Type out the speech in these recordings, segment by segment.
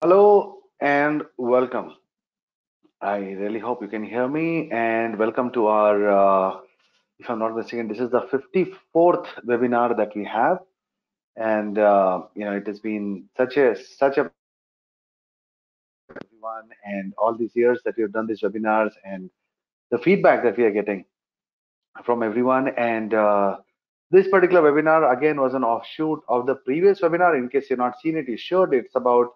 Hello and welcome. I really hope you can hear me and welcome to our, if I'm not mistaken, this is the 54th webinar that we have. And, it has been such a everyone and all these years that we have done these webinars and the feedback that we are getting from everyone. And this particular webinar again was an offshoot of the previous webinar. In case you've not seen it, you should. It's about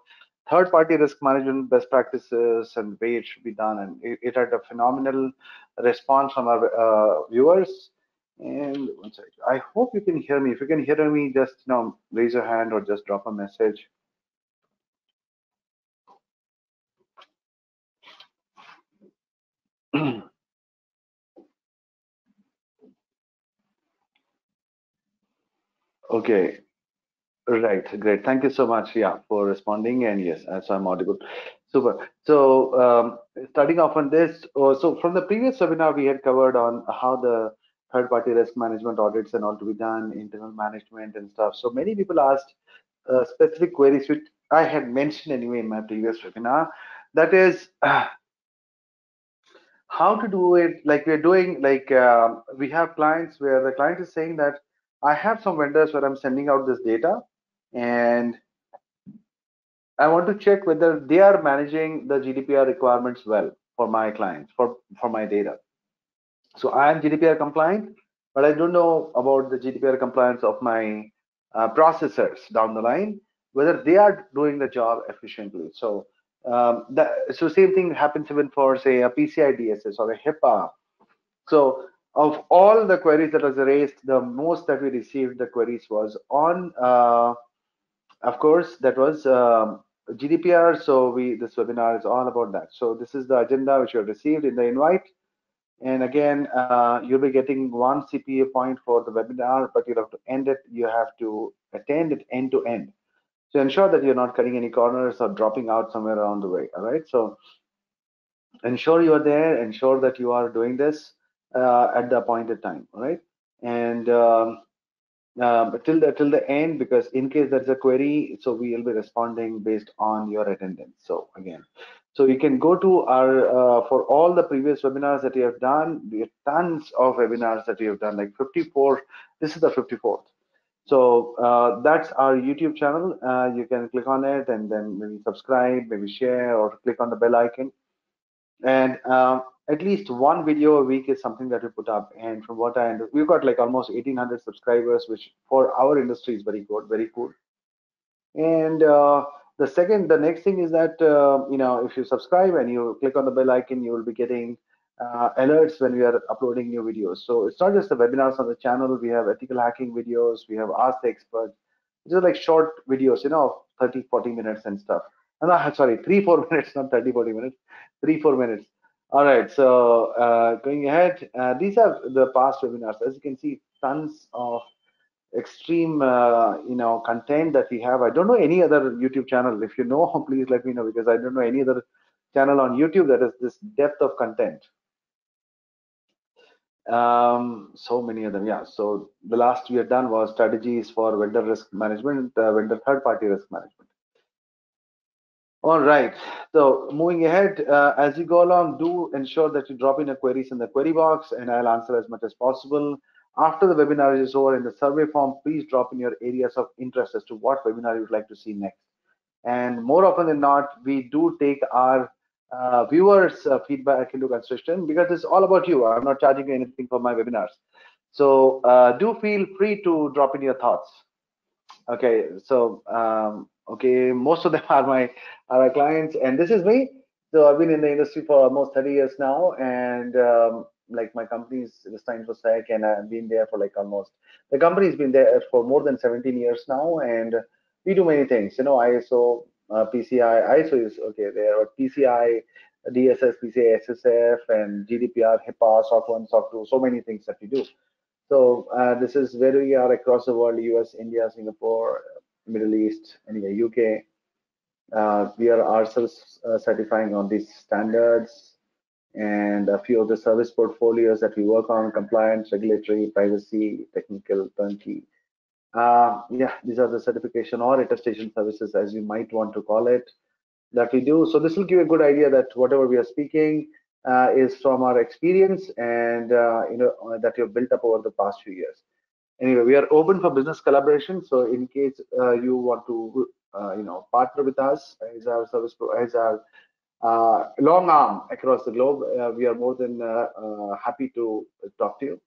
third-party risk management best practices and way it should be done. And it had a phenomenal response from our viewers. And one second. I hope you can hear me. If you can hear me, just raise your hand or just drop a message. Okay. Right, great. Thank you so much, yeah, for responding. And yes, so I'm audible. Super. So, starting off on this, so from the previous webinar, we had covered on how the third-party risk management audits and all to be done, internal management and stuff. So many people asked specific queries, which I had mentioned anyway in my previous webinar. That is how to do it. Like we're doing, like we have clients where the client is saying that I have some vendors where I'm sending out this data, and I want to check whether they are managing the GDPR requirements well for my clients, for my data. So I am GDPR compliant, but I don't know about the GDPR compliance of my processors down the line, whether they are doing the job efficiently. So so same thing happens even for say a PCI DSS or a HIPAA. So of all the queries that was raised, the most that we received the queries was on of course, that was GDPR. So this webinar is all about that. So this is the agenda which you have received in the invite. And again, you'll be getting one CPA point for the webinar, but you have to end it. You have to attend it end to end. So ensure that you're not cutting any corners or dropping out somewhere along the way. All right. So ensure you are there. Ensure that you are doing this at the appointed time. All right. And but till the end, because in case there's a query, so we will be responding based on your attendance. So again, so you can go to our for all the previous webinars that we have done. We have tons of webinars that we have done, like 54. This is the 54th. So that's our YouTube channel. You can click on it and then maybe subscribe, maybe share, or click on the bell icon. And at least one video a week is something that we put up. And from what I understand, we've got like almost 1,800 subscribers, which for our industry is very good, very cool. And the next thing is that if you subscribe and you click on the bell icon, you will be getting alerts when we are uploading new videos. So it's not just the webinars on the channel. We have ethical hacking videos. We have Ask the Expert. These are like short videos, of 30, 40 minutes and stuff. No, sorry, 3, 4 minutes, not 30, 40 minutes, 3, 4 minutes. All right, so going ahead, these are the past webinars. As you can see, tons of extreme content that we have. I don't know any other YouTube channel. If you know, please let me know, because I don't know any other channel on YouTube that has this depth of content. So many of them. Yeah, so the last we had done was strategies for vendor risk management, vendor third-party risk management. All right, so moving ahead, as you go along, do ensure that you drop in your queries in the query box, and I'll answer as much as possible. After the webinar is over, in the survey form, please drop in your areas of interest as to what webinar you would like to see next. And more often than not, we do take our viewers' feedback into consideration, because it's all about you. I'm not charging you anything for my webinars. So do feel free to drop in your thoughts. Okay, so okay, most of them are my clients, and this is me. So I've been in the industry for almost 30 years now, and like my company's VISTA InfoSec, and I've been there for like almost, the company's been there for more than 17 years now, and we do many things. ISO, PCI, ISO is okay there, but PCI, DSS, PCI, SSF, and GDPR, HIPAA, SOC 1, SOC 2, so many things that we do. So this is where we are across the world: US, India, Singapore, Middle East, anyway, UK. We are ourselves certifying on these standards, and a few of the service portfolios that we work on: compliance, regulatory, privacy, technical, turnkey. Yeah, these are the certification or attestation services, as you might want to call it. that we do. So this will give you a good idea that whatever we are speaking is from our experience and that you've built up over the past few years. Anyway, we are open for business collaboration. So in case you want to partner with us as our as our long arm across the globe, we are more than happy to talk to you.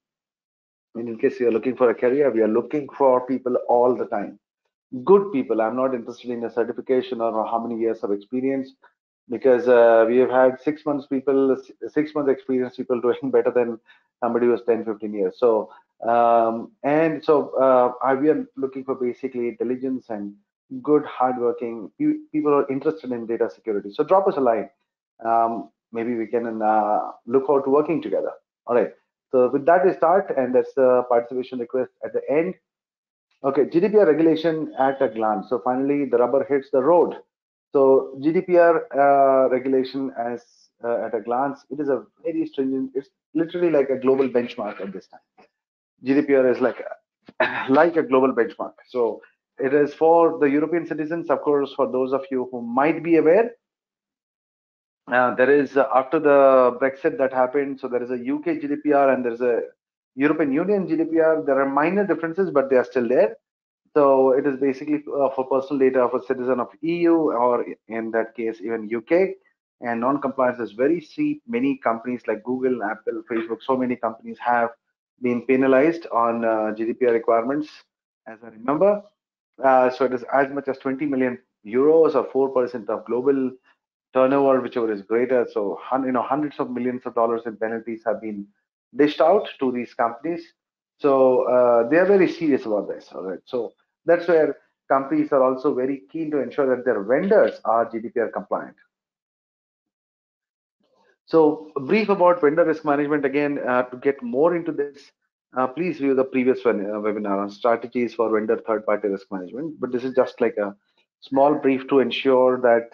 And in case you're looking for a career, we are looking for people all the time. Good people. I'm not interested in a certification or how many years of experience, because we have had 6 months people, 6 months experience people doing better than somebody who was 10, 15 years. So, we are looking for basically intelligence and good, hardworking people who are interested in data security. So drop us a line. Maybe we can look forward to working together. All right. So with that, we start, and that's the participation request at the end. Okay, GDPR regulation at a glance. So finally, the rubber hits the road. So GDPR regulation as at a glance, it is a very stringent. It's literally like a global benchmark at this time. GDPR is like like a global benchmark. So it is for the European citizens, of course. For those of you who might be aware, there is after the Brexit that happened. So there is a UK GDPR and there is a European Union GDPR. There are minor differences, but they are still there. So it is basically for personal data of a citizen of EU, or in that case, even UK. And non-compliance is very steep. Many companies like Google, Apple, Facebook, so many companies have been penalized on GDPR requirements, as I remember. So it is as much as 20 million euros, or 4% of global turnover, whichever is greater. So hundreds of millions of dollars in penalties have been dished out to these companies. So they are very serious about this. All right. So that's where companies are also very keen to ensure that their vendors are GDPR compliant. So a brief about vendor risk management. Again, to get more into this, please view the previous webinar on strategies for vendor third-party risk management. But this is just like a small brief to ensure that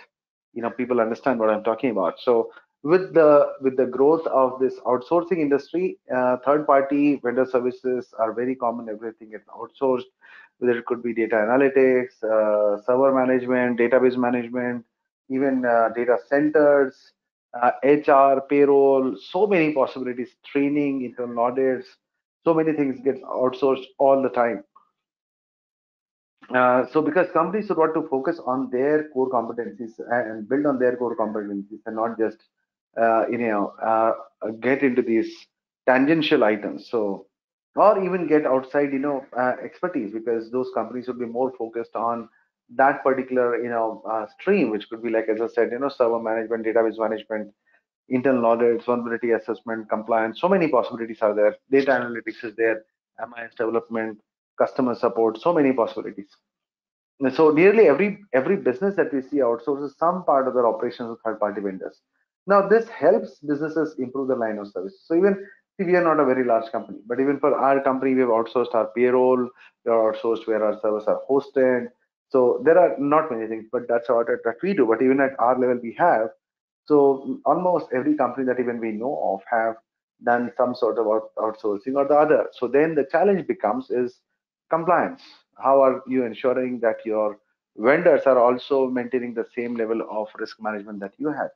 people understand what I'm talking about. So with the growth of this outsourcing industry, third-party vendor services are very common. Everything gets outsourced, whether it could be data analytics, server management, database management, even data centers, HR, payroll, so many possibilities, training, internal audits, so many things get outsourced all the time. So because companies should want to focus on their core competencies and build on their core competencies, and not just get into these tangential items. So, or even get outside expertise, because those companies would be more focused on that particular stream, which could be, like as I said, server management, database management, internal audits, vulnerability assessment, compliance. So many possibilities are there. Data analytics is there, MIS development, customer support, so many possibilities. So nearly every business that we see outsources some part of their operations with third-party vendors. Now this helps businesses improve the line of service. So even see, we are not a very large company, but even for our company, we have outsourced our payroll, we have outsourced where our servers are hosted. So there are not many things, but that's what that we do. But even at our level, we have. So almost every company that even we know of have done some sort of outsourcing or the other. So then the challenge becomes is compliance. How are you ensuring that your vendors are also maintaining the same level of risk management that you have?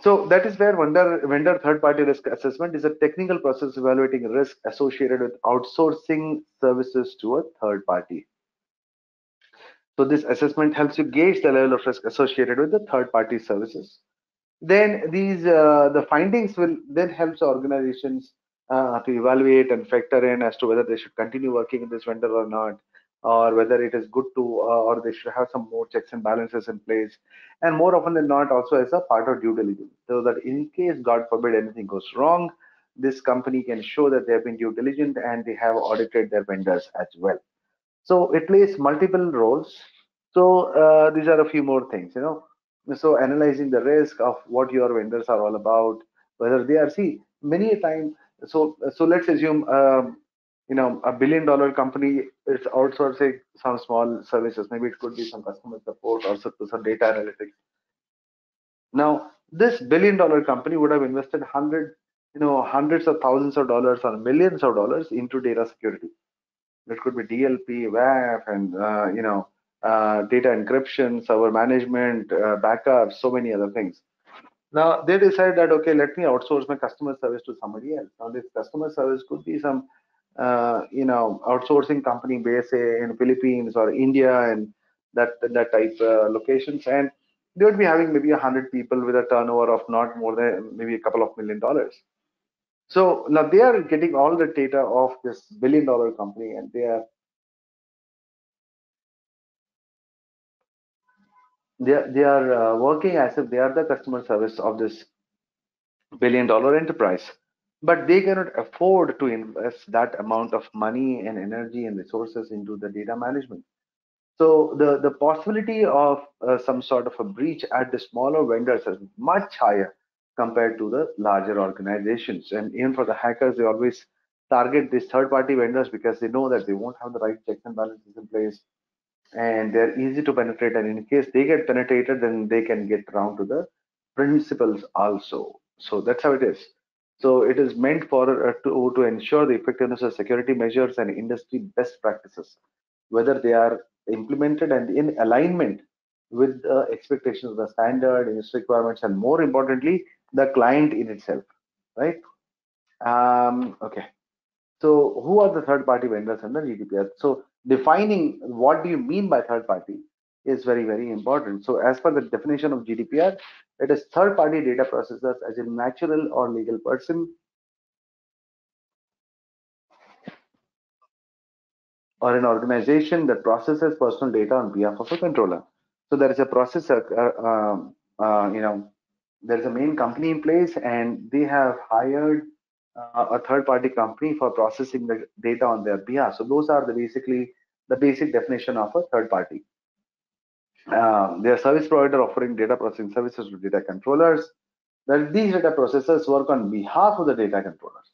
So that is where vendor third-party risk assessment is a technical process evaluating risk associated with outsourcing services to a third party. So this assessment helps you gauge the level of risk associated with the third-party services. Then the findings will then help organizations to evaluate and factor in as to whether they should continue working with this vendor or not, or whether it is good to or they should have some more checks and balances in place, and more often than not also as a part of due diligence, so that in case, God forbid, anything goes wrong, this company can show that they have been due diligent and they have audited their vendors as well. So it plays multiple roles. So these are a few more things, So analyzing the risk of what your vendors are all about, whether they are, see, many a time. So let's assume, $1 billion company is outsourcing some small services. Maybe it could be some customer support or some data analytics. Now, this $1 billion company would have invested hundreds of thousands of dollars or millions of dollars into data security. It could be DLP, WAF, and data encryption, server management, backup, so many other things. Now they decide that, okay, let me outsource my customer service to somebody else. Now this customer service could be some outsourcing company based, say, in Philippines or India and that type locations, and they would be having maybe 100 people with a turnover of not more than maybe a couple of $1 million. So now they are getting all the data of this $1 billion company, and they are working as if they are the customer service of this $1 billion enterprise. But they cannot afford to invest that amount of money and energy and resources into the data management. So the possibility of some sort of a breach at the smaller vendors is much higher compared to the larger organizations. And even for the hackers, they always target these third-party vendors because they know that they won't have the right checks and balances in place, and they're easy to penetrate. And in case they get penetrated, then they can get around to the principals also. So that's how it is. So it is meant for to ensure the effectiveness of security measures and industry best practices, whether they are implemented and in alignment with the expectations of the standard, industry requirements, and more importantly, the client in itself, right? Okay. So who are the third-party vendors under GDPR? So defining what do you mean by third-party is very, very important. So as per the definition of GDPR, it is third-party data processors as a natural or legal person or an organization that processes personal data on behalf of a controller. So there is a processor, there is a main company in place, and they have hired a third-party company for processing the data on their behalf. So those are basically the basic definition of a third party. They are service provider offering data processing services to data controllers. That these data processors work on behalf of the data controllers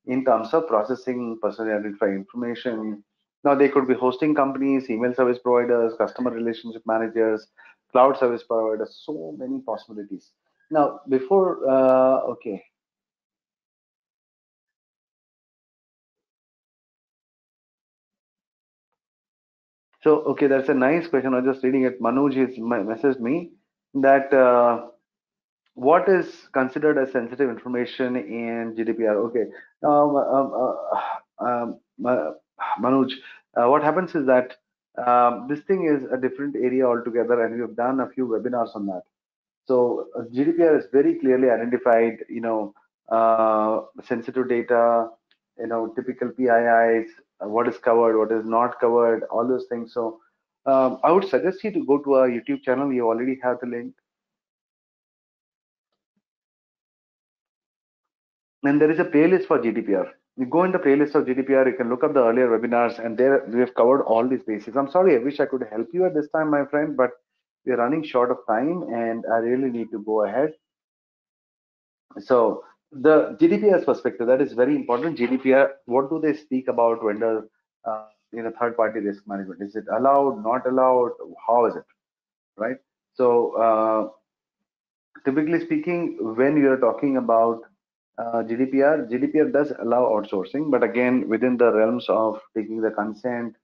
in terms of processing personally identified information. Now they could be hosting companies, email service providers, customer relationship managers, cloud service providers, so many possibilities. Now before, okay. So, okay, that's a nice question. I was just reading it. Manoj has messaged me that what is considered as sensitive information in GDPR? Okay, um, um, Manoj, what happens is that this thing is a different area altogether, and we have done a few webinars on that. So GDPR is very clearly identified, sensitive data, typical PIIs, what is covered, what is not covered, all those things. So I would suggest you to go to our YouTube channel. You already have the link. And there is a playlist for GDPR. You go in the playlist of GDPR, you can look up the earlier webinars, and there we have covered all these bases. I'm sorry, I wish I could help you at this time, my friend, but we're running short of time and I really need to go ahead. So the GDPR's perspective, that is very important. GDPR, what do they speak about vendor third-party risk management? Is it allowed, not allowed? How is it, right? So typically speaking, when you are talking about GDPR does allow outsourcing, but again, within the realms of taking the consent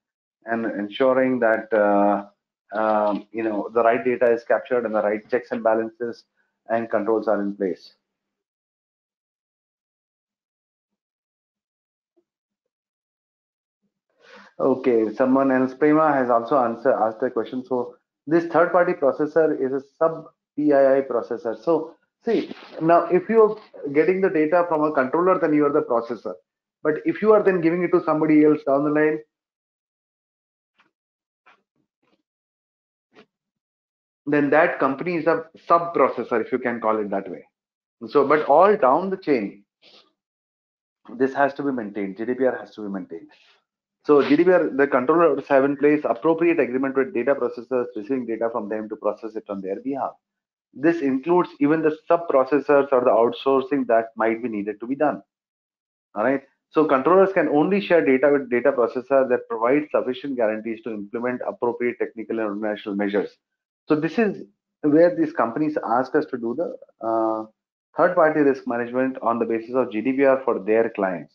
and ensuring that the right data is captured and the right checks and balances and controls are in place. Okay, someone else, Prema, has also asked a question. So this third-party processor is a sub PII processor. So see, now if you're getting the data from a controller, then you are the processor. But if you are then giving it to somebody else down the line, then that company is a sub processor, if you can call it that way. So, but all down the chain, this has to be maintained. GDPR has to be maintained. So GDPR, the controllers have in place appropriate agreement with data processors receiving data from them to process it on their behalf. This includes even the sub-processors or the outsourcing that might be needed to be done. All right. So controllers can only share data with data processors that provide sufficient guarantees to implement appropriate technical and organizational measures. So this is where these companies ask us to do the third-party risk management on the basis of GDPR for their clients.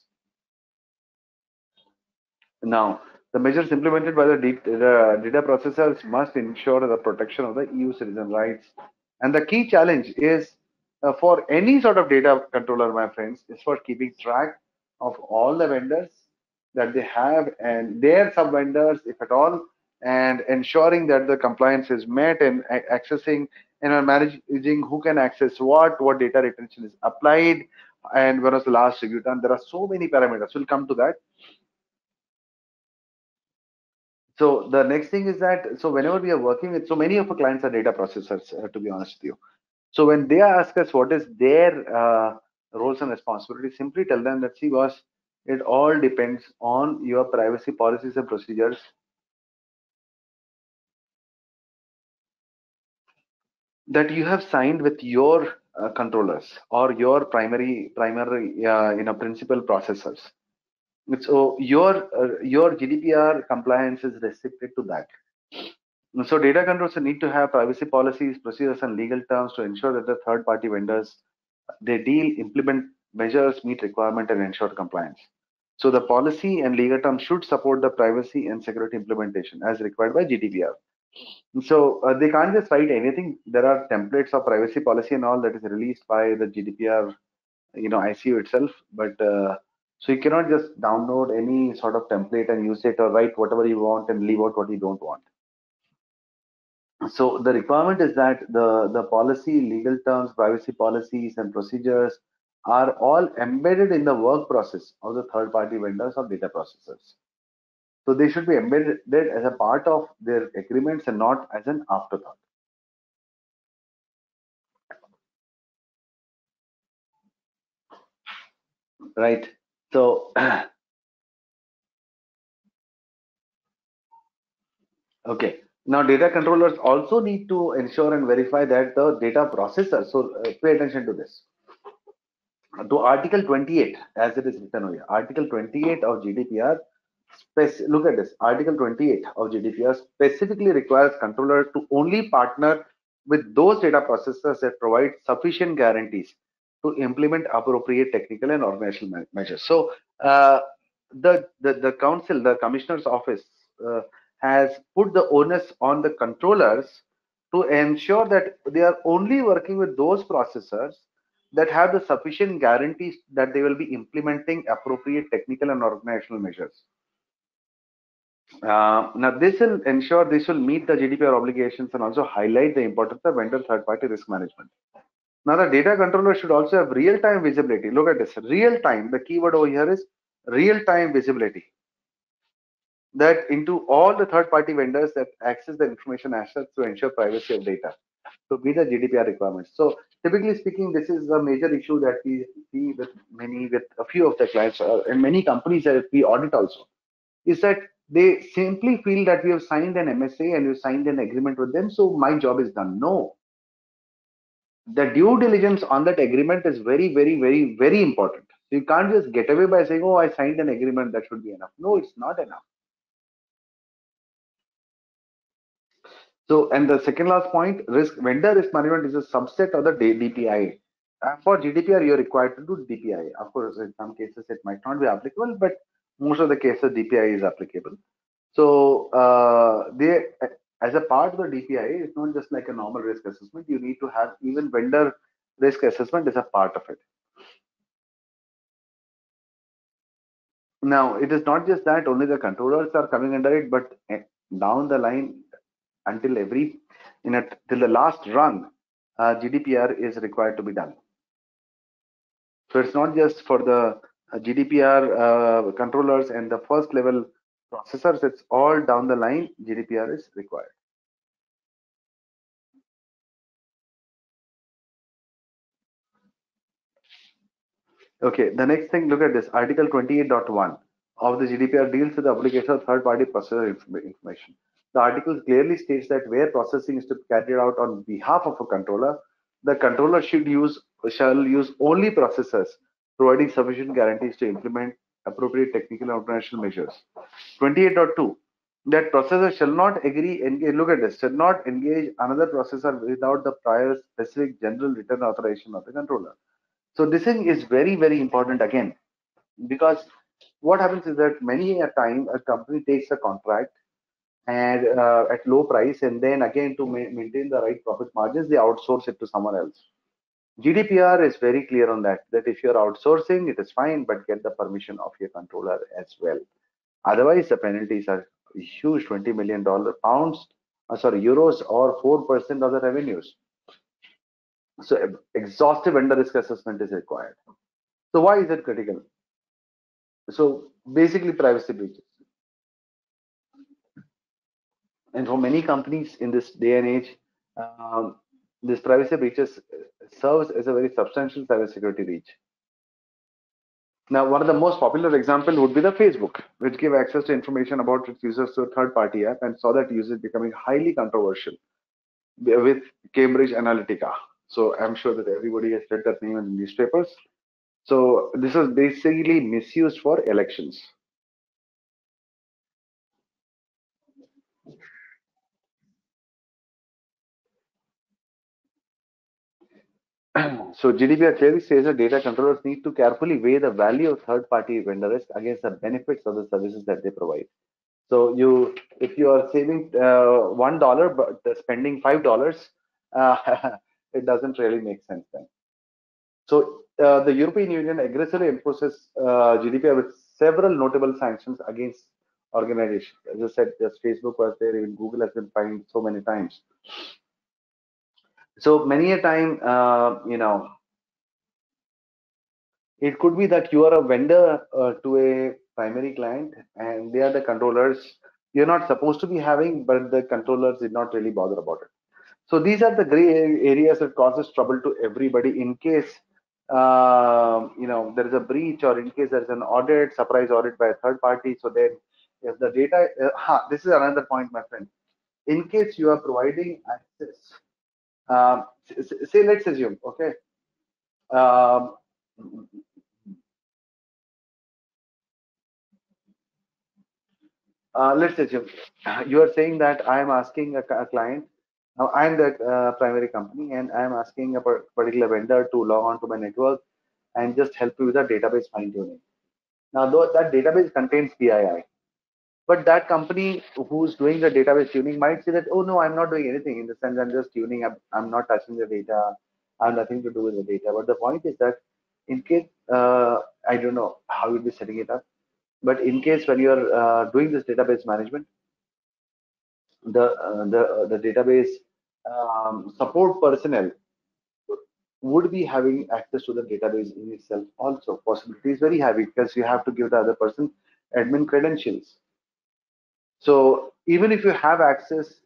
Now, The measures implemented by the data processors must ensure the protection of the EU citizen rights. And the key challenge is for any sort of data controller, my friends, is for keeping track of all the vendors that they have and their sub vendors, if at all, and ensuring that the compliance is met and accessing and managing who can access what data retention is applied, and when was the last review done. There are so many parameters. We'll come to that. So the next thing is that, so whenever we are working with, so many of our clients are data processors, to be honest with you. So when they ask us what is their roles and responsibilities, simply tell them that, see, boss, it all depends on your privacy policies and procedures that you have signed with your controllers or your primary principal processors. So your GDPR compliance is restricted to that. So data controllers need to have privacy policies, procedures, and legal terms to ensure that the third-party vendors they deal, implement measures, meet requirement, and ensure compliance. So the policy and legal terms should support the privacy and security implementation as required by GDPR. So they can't just write anything. There are templates of privacy policy and all that is released by the GDPR, ICU itself. But so you cannot just download any sort of template and use it or write whatever you want and leave out what you don't want. So the requirement is that the policy, legal terms, privacy policies, and procedures are all embedded in the work process of the third-party vendors or data processors. So they should be embedded as a part of their agreements and not as an afterthought. Right. So, okay. Now, data controllers also need to ensure and verify that the data processor. So, pay attention to this. To Article 28, as it is written over here, Article 28 of GDPR. Look at this. Article 28 of GDPR specifically requires controller to only partner with those data processors that provide sufficient guarantees to implement appropriate technical and organizational measures. So the council, the commissioner's office, has put the onus on the controllers to ensure that they are only working with those processors that have the sufficient guarantees that they will be implementing appropriate technical and organizational measures. Now, this will ensure this will meet the GDPR obligations and also highlight the importance of vendor third-party risk management. Now, the data controller should also have real-time visibility. Look at this, real-time. The keyword over here is real-time visibility. That into all the third-party vendors that access the information assets to ensure privacy of data to meet the GDPR requirements. So, typically speaking, this is a major issue that we see with a few of the clients and many companies that we audit also. Is that they simply feel that we have signed an MSA and we've signed an agreement with them, so my job is done. No, the due diligence on that agreement is very, very, very, very important. So you can't just get away by saying, oh, I signed an agreement, that should be enough. No, it's not enough. So, and the second last point, vendor risk management is a subset of the DPI. For GDPR, you're required to do DPI. Of course, in some cases, it might not be applicable, but most of the cases, DPI is applicable. So as a part of the DPI, it's not just like a normal risk assessment. You need to have even vendor risk assessment is a part of it. Now, it is not just that only the controllers are coming under it, but down the line, until till the last rung, GDPR is required to be done. So it's not just for the GDPR controllers and the first level processors, it's all down the line, GDPR is required. Okay, the next thing, look at this. Article 28.1 of the GDPR deals with the obligation of third-party processor information. The article clearly states that where processing is to be carried out on behalf of a controller, the controller shall use only processors providing sufficient guarantees to implement appropriate technical and operational measures. 28.2 that processor shall not engage, look at this, shall not engage another processor without the prior specific general written authorization of the controller. So this thing is very, very important again, because what happens is that many a time a company takes a contract and at low price, and then again to maintain the right profit margins, they outsource it to someone else. GDPR is very clear on that, that if you're outsourcing, it is fine, but get the permission of your controller as well. Otherwise, the penalties are huge, $20 million pounds, sorry, euros, or 4% of the revenues. So exhaustive vendor risk assessment is required. So why is it critical? So basically privacy breaches. And for many companies in this day and age, this privacy breaches serves as a very substantial cybersecurity breach. Now, one of the most popular example would be the Facebook, which gave access to information about its users to a third-party app and saw that users becoming highly controversial with Cambridge Analytica. So I'm sure that everybody has read that name in the newspapers. So this is basically misused for elections. So GDPR clearly says that data controllers need to carefully weigh the value of third-party vendor risk against the benefits of the services that they provide. So if you are saving $1 but spending $5, it doesn't really make sense then. So the European Union aggressively enforces GDPR with several notable sanctions against organizations. As I said, just Facebook was there, even Google has been fined so many times. So many a time, it could be that you are a vendor to a primary client and they are the controllers you're not supposed to be having, but the controllers did not really bother about it. So these are the gray areas that causes trouble to everybody in case there is a breach, or in case there is an audit, surprise audit by a third party. So then if the data, this is another point, my friend. In case you are providing access, say let's assume, okay, um, let's assume you are saying that I am asking a client. Now I am the primary company, and I am asking a particular vendor to log on to my network and just help me with the database fine tuning. Now, though that database contains PII, but that company who's doing the database tuning might say that, oh no, I'm not doing anything. In the sense, I'm just tuning. I'm not touching the data. I have nothing to do with the data. But the point is that in case I don't know how you'll be setting it up, but in case when you're doing this database management, the database support personnel would be having access to the database in itself also. Possibility is very high because you have to give the other person admin credentials. So even if you have access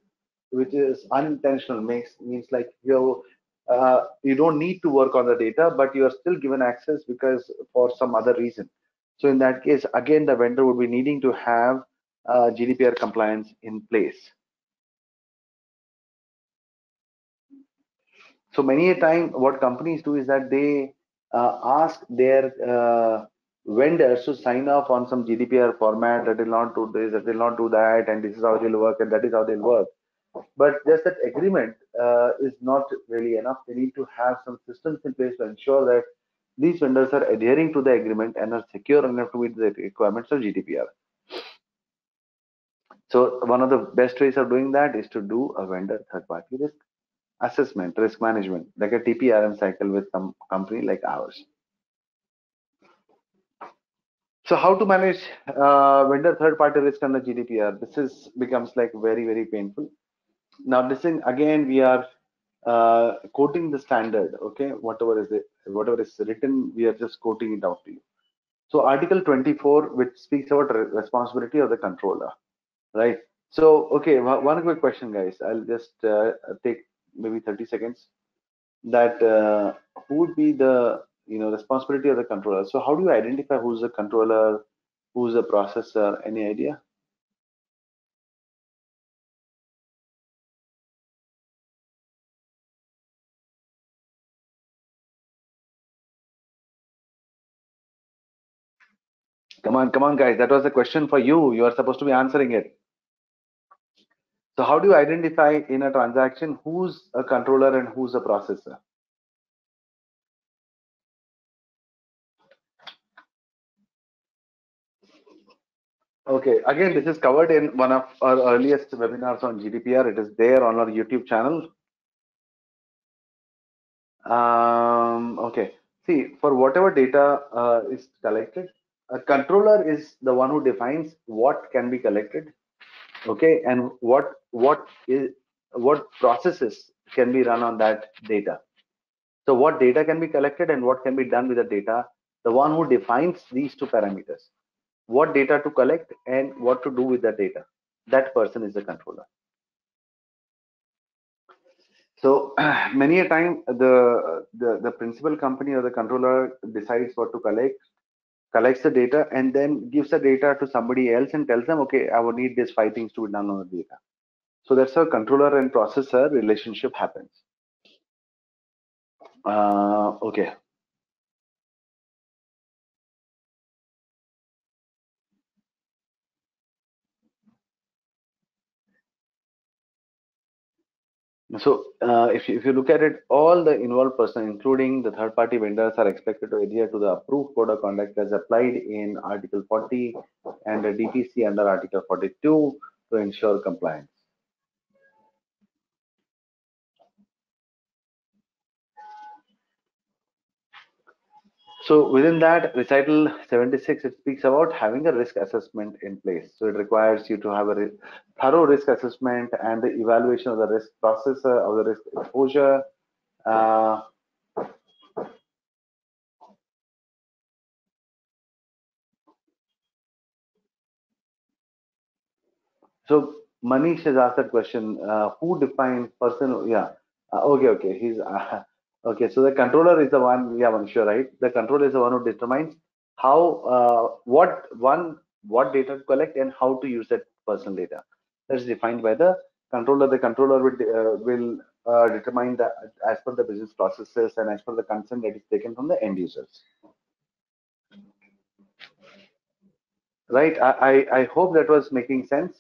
which is unintentional, means like you don't need to work on the data, but you are still given access because for some other reason. So in that case, again, the vendor would be needing to have GDPR compliance in place. So many a time, what companies do is that they ask their vendors to sign off on some GDPR format that will not do this, that will not do that, and this is how they'll work, and that is how they'll work. But just that agreement is not really enough. They need to have some systems in place to ensure that these vendors are adhering to the agreement and are secure enough to meet the requirements of GDPR. So one of the best ways of doing that is to do a vendor third-party risk assessment, risk management, like a TPRM cycle with some company like ours. So how to manage vendor third-party risk under GDPR? This is becomes like very, very painful. Now, listen, again, we are quoting the standard, okay? Whatever is written, we are just quoting it out to you. So Article 24, which speaks about responsibility of the controller, right? So, okay, one quick question, guys. I'll just take maybe 30 seconds. That who would be the responsibility of the controller? So how do you identify who's the controller, who's the processor? Any idea? Come on, guys. That was a question for you. You are supposed to be answering it. So how do you identify in a transaction who's a controller and who's a processor? Okay, again, this is covered in one of our earliest webinars on GDPR. It is there on our YouTube channel. Okay, see, for whatever data is collected, a controller is the one who defines what can be collected, okay, and what processes can be run on that data. So what data can be collected and what can be done with the data, the one who defines these two parameters, what data to collect and what to do with the data, that person is the controller. So many a time the principal company or the controller decides what to collect, collects the data, and then gives the data to somebody else and tells them, okay, I would need these 5 things to be done on the data. So that's how controller and processor relationship happens. Okay. So if you look at it, all the involved person, including the third-party vendors, are expected to adhere to the approved code of conduct as applied in Article 40 and the DTC under Article 42 to ensure compliance. So within that, recital 76, it speaks about having a risk assessment in place. So it requires you to have a thorough risk assessment and the evaluation of the risk process of the risk exposure. Uh, so Manish has asked that question. Who defines person? Yeah. Okay. He's okay. So the controller is the one. Yeah, Manish, you're right. The controller is the one who determines how, what data to collect and how to use that personal data. That's defined by the controller. The controller will determine that as per the business processes and as per the consent that is taken from the end users. Right. I hope that was making sense.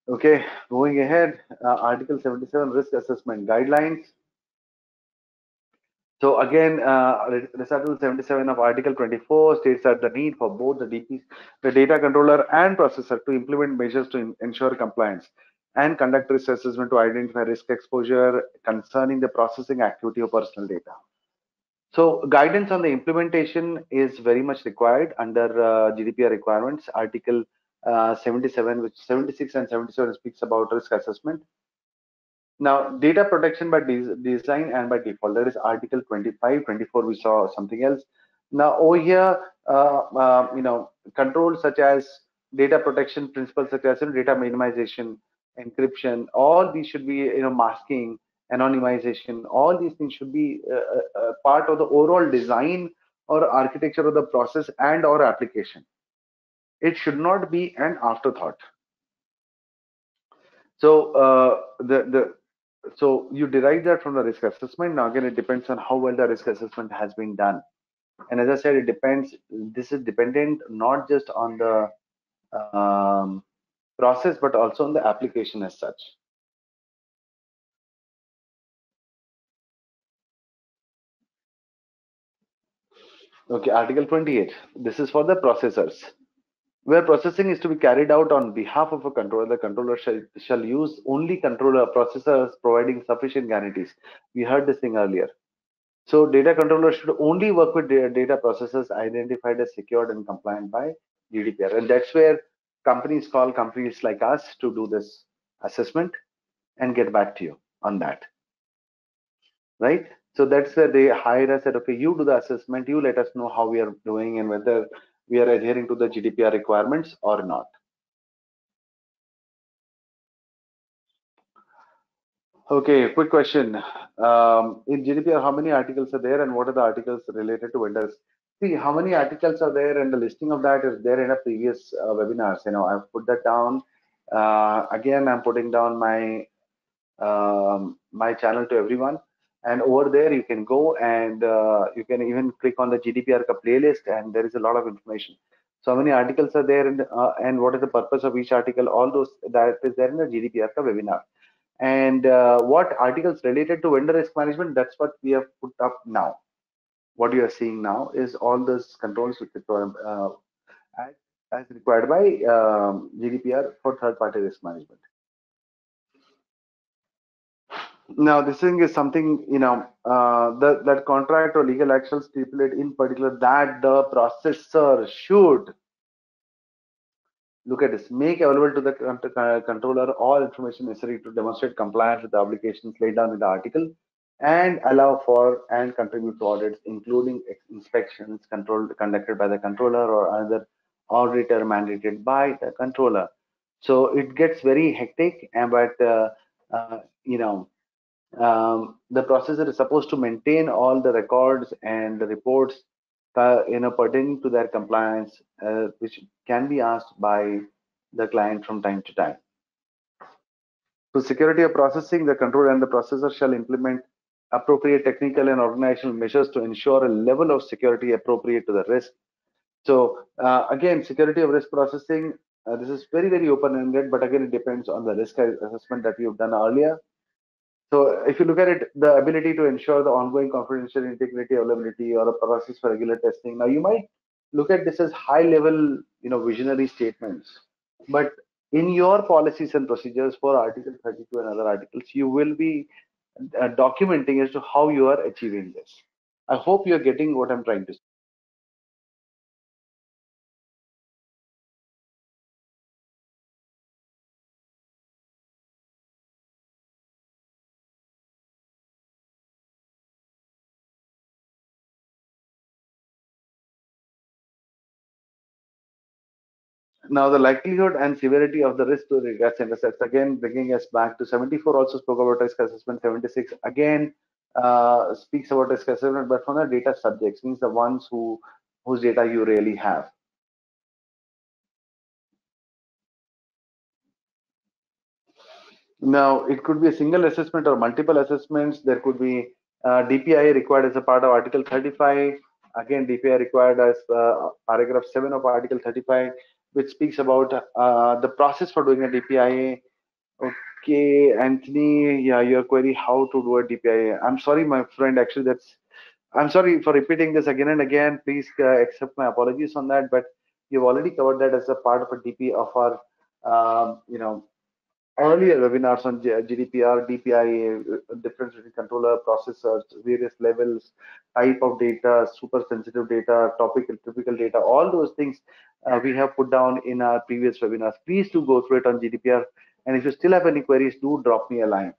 Okay, moving ahead, Article 77 risk assessment guidelines. So again, Recital 77 of Article 24 states that the need for both the DP, the data controller and processor to implement measures to ensure compliance and conduct risk assessment to identify risk exposure concerning the processing activity of personal data. So guidance on the implementation is very much required under GDPR requirements. Article 77, which 76 and 77 speaks about risk assessment. Now, data protection by design and by default, that is Article 25, 24, we saw something else. Now, over here, controls such as data protection principles such as data minimization, encryption, all these should be, masking, anonymization, all these things should be part of the overall design or architecture of the process and or application. It should not be an afterthought. So so you derive that from the risk assessment. Now again, it depends on how well the risk assessment has been done. And as I said, it depends. This is dependent not just on the process, but also on the application as such. Okay, Article 28. This is for the processors. Where processing is to be carried out on behalf of a controller, the controller shall use only controller processors providing sufficient guarantees. We heard this thing earlier. So data controllers should only work with data processes identified as secured and compliant by GDPR. And that's where companies call companies like us to do this assessment and get back to you on that. Right? So that's where they hire us, said, okay, you do the assessment, you let us know how we are doing and whether we are adhering to the GDPR requirements or not. Okay, quick question. In GDPR, how many articles are there and what are the articles related to vendors? See, how many articles are there and the listing of that is there in a previous webinars. I've put that down. Again, I'm putting down my channel to everyone. And over there, you can go and you can even click on the GDPR playlist and there is a lot of information. So how many articles are there and what is the purpose of each article? All those that is there in the GDPR webinar. And what articles related to vendor risk management, that's what we have put up now. what you are seeing now is all those controls which are as required by GDPR for third-party risk management. Now, this thing is something, that contract or legal action stipulate in particular that the processor should look at this, make available to the controller all information necessary to demonstrate compliance with the obligations laid down in the article and allow for and contribute to audits, including inspections conducted by the controller or another auditor mandated by the controller. So it gets very hectic, but the processor is supposed to maintain all the records and the reports pertaining to their compliance, which can be asked by the client from time to time. So security of processing, the controller and the processor shall implement appropriate technical and organizational measures to ensure a level of security appropriate to the risk. So again, security of risk processing, this is very, very open-ended, but again, it depends on the risk assessment that you've done earlier. So if you look at it, the ability to ensure the ongoing confidential integrity, availability, or a process for regular testing. Now you might look at this as high level, visionary statements, but in your policies and procedures for Article 32 and other articles, you will be documenting as to how you are achieving this. I hope you're getting what I'm trying to say. Now, the likelihood and severity of the risk to the gas assets, again, bringing us back to 74, also spoke about risk assessment. 76, again, speaks about risk assessment, but from the data subjects, means the ones whose data you really have. Now, it could be a single assessment or multiple assessments. There could be DPI required as a part of Article 35. Again, DPI required as paragraph 7 of Article 35, which speaks about the process for doing a DPI. Okay, Anthony, yeah, your query how to do a DPI. I'm sorry, my friend. Actually, I'm sorry for repeating this again and again. Please accept my apologies on that. But you've already covered that as a part of a DP of our, earlier webinars on GDPR, DPI, difference between controller, processors, various levels, type of data, super sensitive data, topical, typical data, all those things we have put down in our previous webinars. Please do go through it on GDPR. And if you still have any queries, do drop me a line.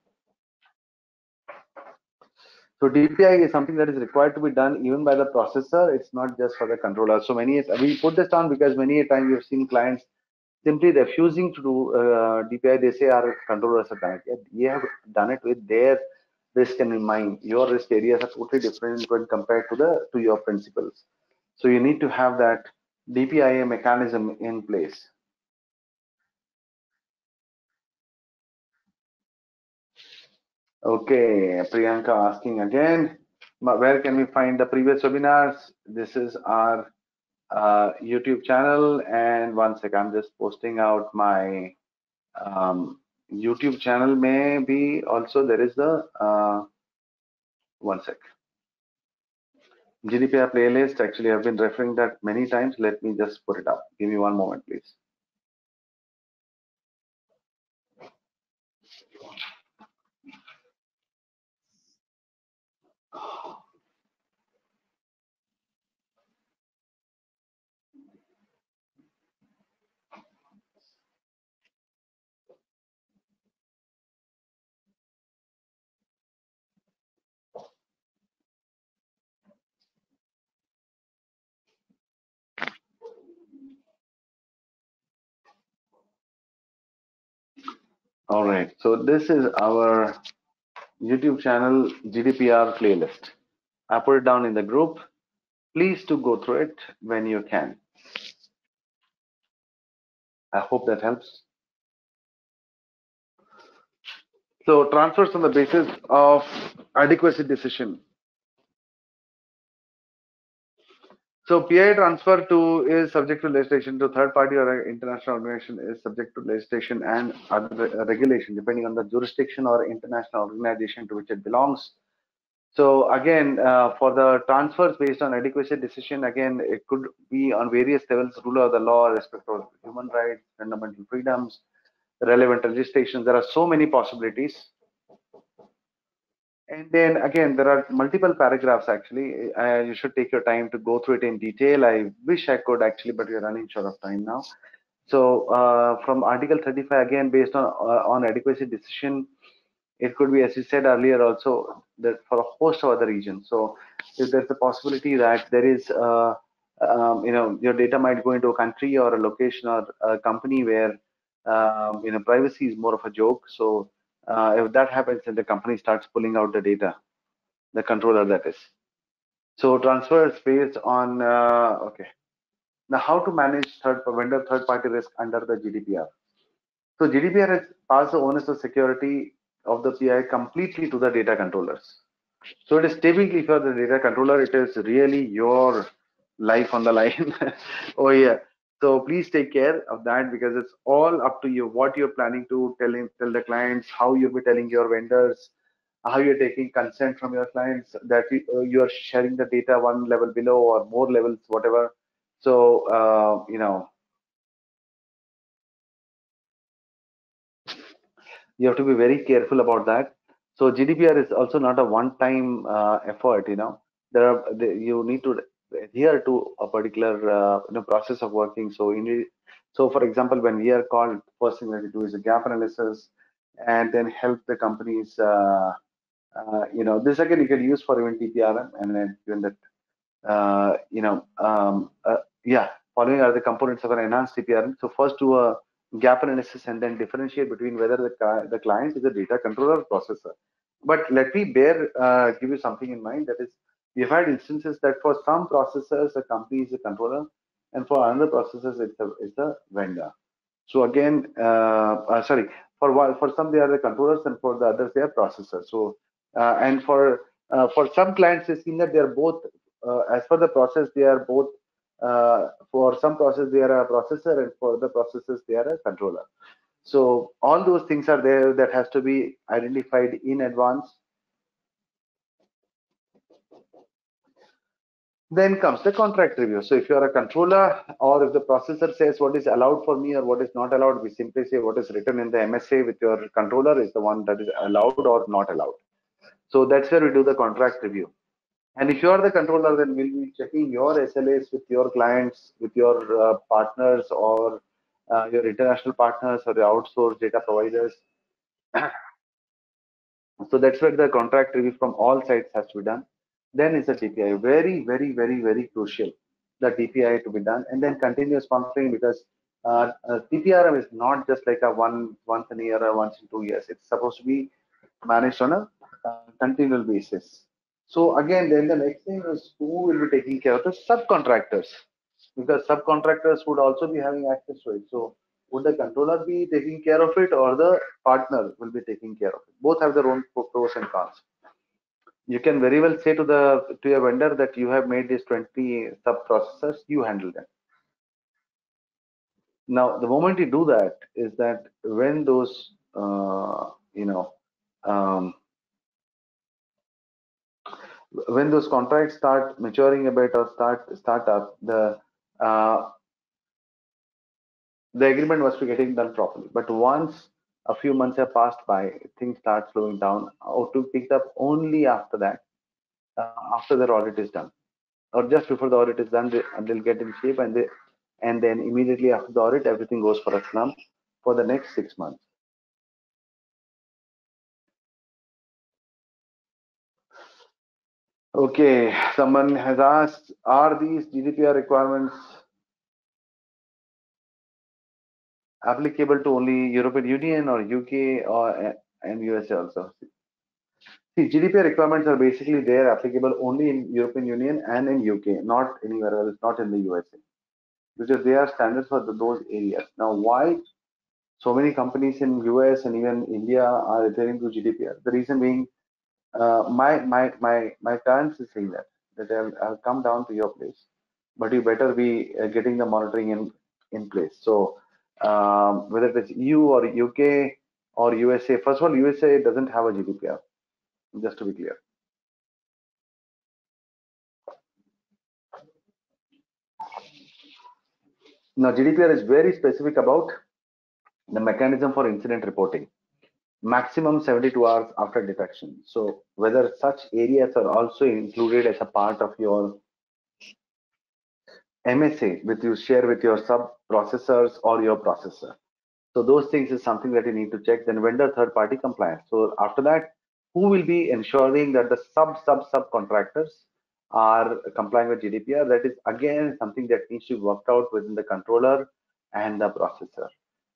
So DPI is something that is required to be done even by the processor. It's not just for the controller. So we put this down because many a time we've seen clients simply refusing to do DPI. They say our controllers have done it. Yet we have done it with their risk in mind. Your risk areas are totally different when compared to your principles. So you need to have that DPI mechanism in place. Okay, Priyanka asking again, where can we find the previous webinars? This is our YouTube channel, and one sec, I'm just posting out my YouTube channel. Maybe also there is the one sec, GDPR playlist. Actually, I've been referring that many times. Let me just put it up. Give me one moment, please. All right, so this is our YouTube channel GDPR playlist. I put it down in the group. Please do go through it when you can. I hope that helps. So transfers on the basis of adequacy decision. So PI transfer to is subject to legislation to third party or international organization is subject to legislation and other regulation depending on the jurisdiction or international organization to which it belongs. So again, for the transfers based on adequacy decision, again, it could be on various levels: rule of the law, respect for human rights, fundamental freedoms, relevant legislation. There are so many possibilities. And then again, there are multiple paragraphs actually. You should take your time to go through it in detail. I wish I could actually, but we're running short of time now. So from Article 35, again, based on adequacy decision, it could be, as you said earlier, also that for a host of other regions. So if there's a possibility that there is, your data might go into a country or a location or a company where, privacy is more of a joke. So if that happens, then the company starts pulling out the data, the controller that is. So transfer is based on, okay. Now, how to manage vendor third-party risk under the GDPR? So GDPR has passed the onus of security of the PI completely to the data controllers. So it is typically for the data controller, it is really your life on the line. Oh yeah. So please take care of that because it's all up to you. What you're planning to tell the clients, how you'll be telling your vendors, how you're taking consent from your clients that you are sharing the data one level below or more levels, whatever. So you have to be very careful about that. So GDPR is also not a one-time effort. You need to adhere to a particular process of working. So for example, when we are called, first thing that we do is a gap analysis, and then help the companies. This again you can use for even TPRM, and then given that yeah, following are the components of an enhanced TPRM. So first do a gap analysis and then differentiate between whether the client is a data controller or processor. But let me give you something in mind. That is, we've had instances that for some processors, a company is a controller, and for other processors, it's a vendor. So again, sorry, for some they are the controllers, and for the others they are processors. So and for some clients, it's seen that they are both. As for the process, they are both. For some process, they are a processor, and for the processes, they are a controller. So all those things are there that has to be identified in advance. Then comes the contract review. So if you are a controller or if the processor says what is allowed for me or what is not allowed, we simply say what is written in the MSA with your controller is the one that is allowed or not allowed. So that's where we do the contract review. And if you are the controller, then we'll be checking your SLAs with your clients, with your partners or your international partners or your outsourced data providers. So that's where the contract review from all sides has to be done. Then is the TPI. Very, very, very, very crucial. The TPI to be done, and then continuous monitoring because TPRM is not just like a once a year or once in 2 years. It's supposed to be managed on a continual basis. So again, then the next thing is who will be taking care of the subcontractors, because subcontractors would also be having access to it. So would the controller be taking care of it or the partner will be taking care of it? Both have their own pros and cons. You can very well say to your vendor that you have made these 20 sub processors, you handle them. Now, the moment you do that is that when those um, when those contracts start maturing a bit or start up, uh, the agreement must be getting done properly. But once a few months have passed by, things start slowing down or to pick up only after that, after their audit is done, or just before the audit is done, they'll get in shape, and then immediately after the audit, everything goes for a slump for the next 6 months. Okay, someone has asked, are these GDPR requirements applicable to only European Union or UK and USA also? See, GDPR requirements are basically there applicable only in European Union and in UK, not anywhere else, not in the USA, because they are standards for those areas. Now, why so many companies in US and even India are adhering to GDPR? The reason being, my parents is saying that I'll come down to your place, but you better be getting the monitoring in place. So whether it's EU or UK or USA, first of all, USA doesn't have a GDPR, just to be clear. Now, GDPR is very specific about the mechanism for incident reporting, maximum 72 hours after detection. So whether such areas are also included as a part of your MSA with you share with your sub processors or your processor. So those things is something that you need to check. Then vendor third party compliance. So after that, who will be ensuring that the subcontractors are complying with GDPR? That is again something that needs to be worked out within the controller and the processor.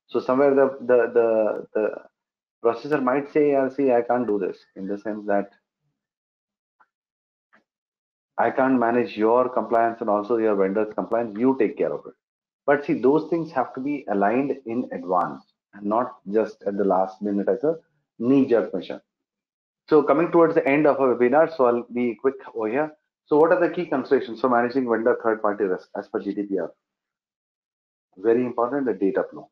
So somewhere the processor might say, see, I can't do this, in the sense that I can't manage your compliance and also your vendor's compliance. You take care of it. But see, those things have to be aligned in advance and not just at the last minute as a knee-jerk measure. So coming towards the end of our webinar, so I'll be quick over here. So what are the key considerations for managing vendor third-party risk as per GDPR? Very important, the data flow.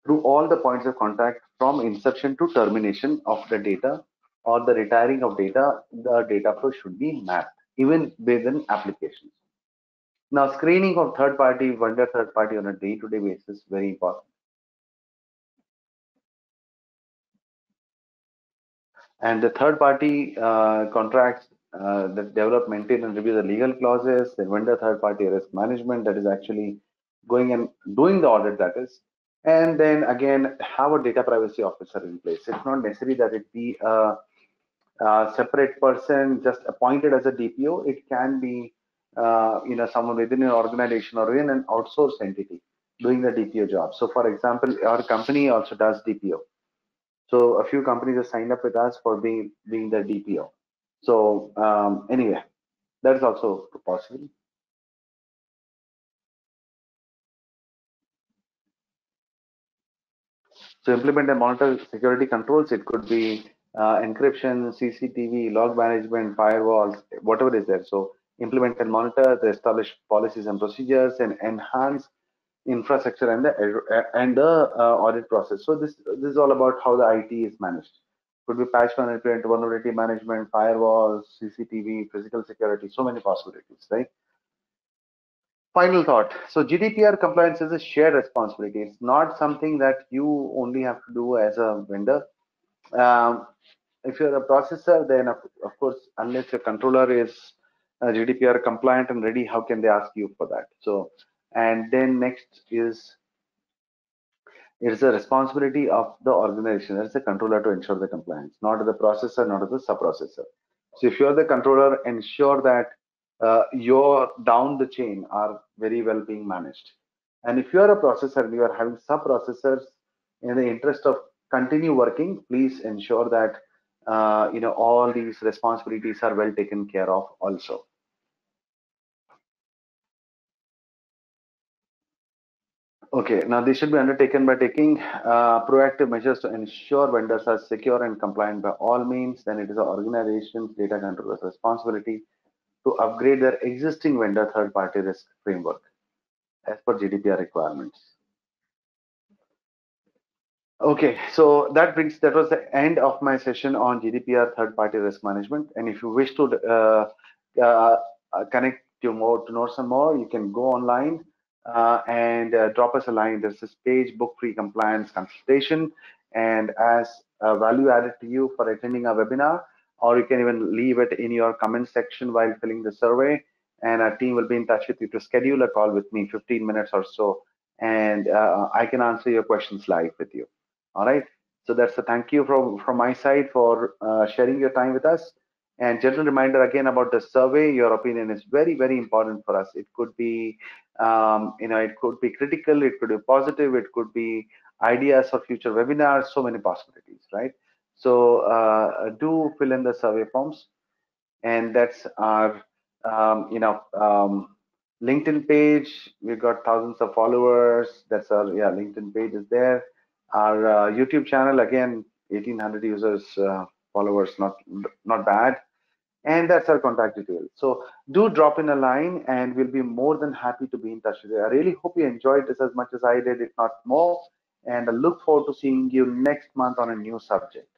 Through all the points of contact from inception to termination of the data or the retiring of data, the data flow should be mapped, even within applications. Now, screening of third-party, vendor third-party on a day-to-day basis, very important. And the third-party contracts that develop, maintain, and review the legal clauses, the vendor third-party risk management that is actually going and doing the audit, that is. And then again, have a data privacy officer in place. It's not necessary that it be a separate person just appointed as a DPO. It can be someone within an organization or within an outsourced entity doing the DPO job. So for example, our company also does DPO. So a few companies have signed up with us for being the DPO. So anyway, that is also possible. So implement and monitor security controls. It could be encryption, CCTV, log management, firewalls, whatever is there. So implement and monitor the established policies and procedures and enhance infrastructure and the audit process. So this is all about how the IT is managed. Could be patch management, vulnerability management, firewalls, CCTV, physical security, so many possibilities, right? Final thought. So GDPR compliance is a shared responsibility. It's not something that you only have to do as a vendor. If you're a processor, then of course, unless your controller is GDPR compliant and ready, how can they ask you for that? So, and then next is it is a responsibility of the organization as a controller to ensure the compliance, not the processor, not the sub-processor. So if you're the controller, ensure that your down the chain are very well being managed. And if you're a processor and you are having sub-processors, in the interest of continue working, please ensure that all these responsibilities are well taken care of also. Okay, now this should be undertaken by taking proactive measures to ensure vendors are secure and compliant by all means. Then it is an organization's data controller's responsibility to upgrade their existing vendor third-party risk framework as per GDPR requirements. Okay, so that was the end of my session on GDPR third-party risk management. And if you wish to connect to know some more, you can go online and drop us a line. There's this page, book free compliance consultation, and as value added to you for attending our webinar, or you can even leave it in your comment section while filling the survey, and our team will be in touch with you to schedule a call with me, 15 minutes or so, and I can answer your questions live with you. All right. So that's a thank you from my side for sharing your time with us. And gentle reminder again about the survey. Your opinion is very, very important for us. It could be, it could be critical, it could be positive, it could be ideas for future webinars. So many possibilities, right? So do fill in the survey forms, and that's our, LinkedIn page. We've got thousands of followers. That's our LinkedIn page is there. Our YouTube channel, again, 1,800 users, followers, not bad. And that's our contact details. So do drop in a line and we'll be more than happy to be in touch with you. I really hope you enjoyed this as much as I did, if not more. And I look forward to seeing you next month on a new subject.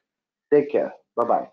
Take care. Bye-bye.